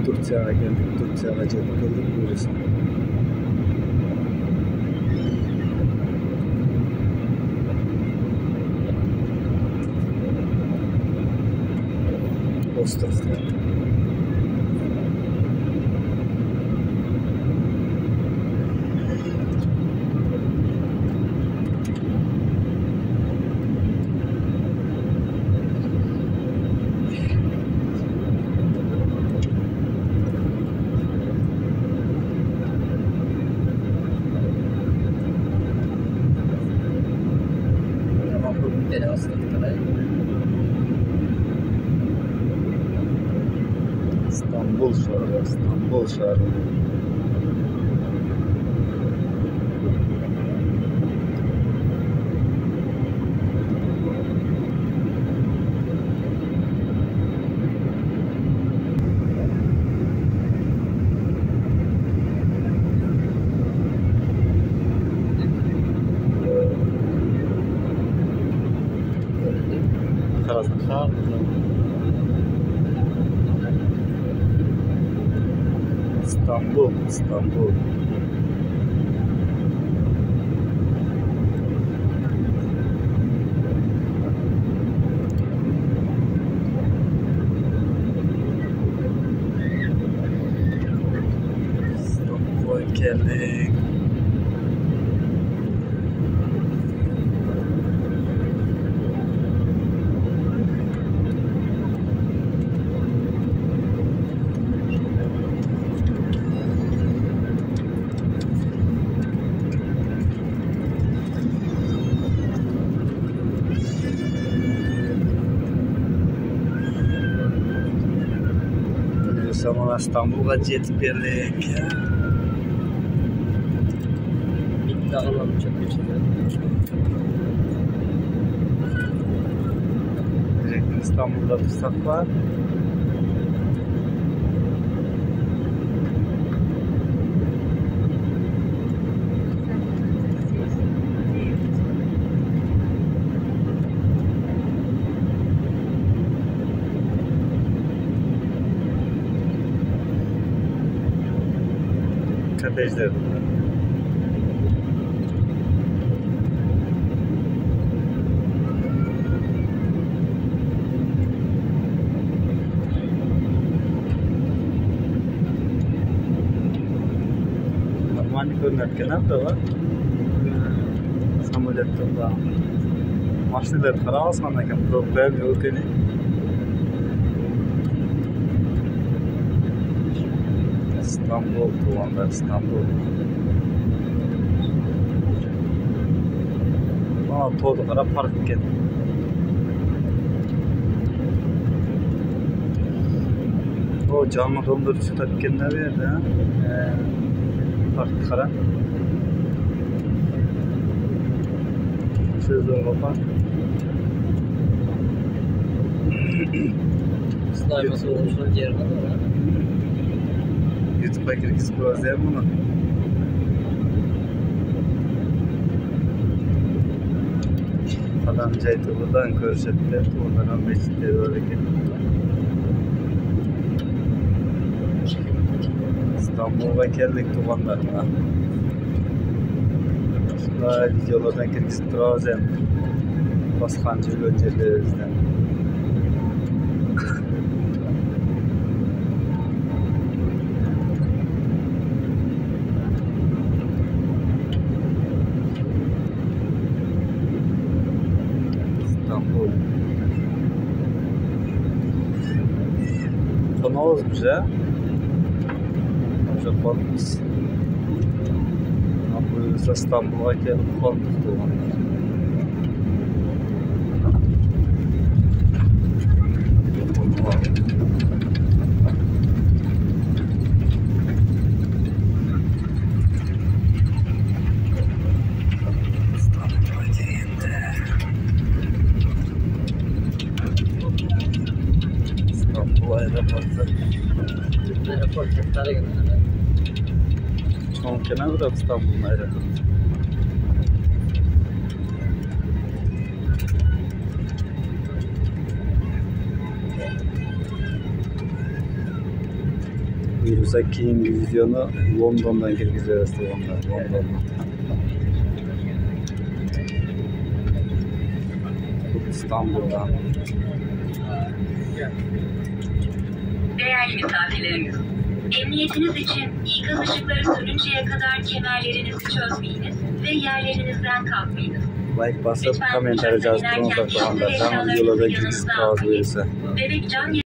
Turkiyaga geldik. Turkiyaga jetip geldik buyursun. Ostasya. İstanbul şehri, İstanbul şehri. Karasan İstanbul, İstanbul. İstanbul'a geldik. Sonra İstanbul'a jetip geldik. Bitti alalım çok geçelim. Direkt İstanbul'da tutsak var. Katejler. Normalde görünürken de var. Samolyotda mashinalar qarab ekan, problem yo'q ekan. İstanbul, Tuvanlar, İstanbul. Aa, to'da qarab park ekan. O canlı dondurucu topganlar bu yerda. Park qara. Sezon park. Slayması oluşan yer var mı? YouTube'a kirgizib qo'yazayam buni. Adam joy to'g'ridan ko'rsatdi, to'g'ridan ham mechitlar bor ekan. İstanbul'a keldik tuğanlar. Shunday videolardan kirgizib turamiz ham. Boshqancha joylarimizdan. İstanbul. Konağımız ha? Çok korkmuş. Bu İstanbul'a gelip korkmuş tuğanlar. Aeroportlara gönderler. Son kenarda İstanbul'un aeroportu. Buyursak keyingi videonu Londondan kirgizeriz to'g'onlar. Londondan. İstanbul'dan. Değerli misafirlerimiz, emniyetiniz için ikaz ışıkları sönünceye kadar kemerlerinizi çözmeyiniz ve yerlerinizden kalkmayınız. Like basıp Lütfen komentar uçaktan yazıp inerken to'g'onlar. kişisel Videolarda eşyalarınızı gizsiz yanınıza qog'oz almayın. verirse. Bebek can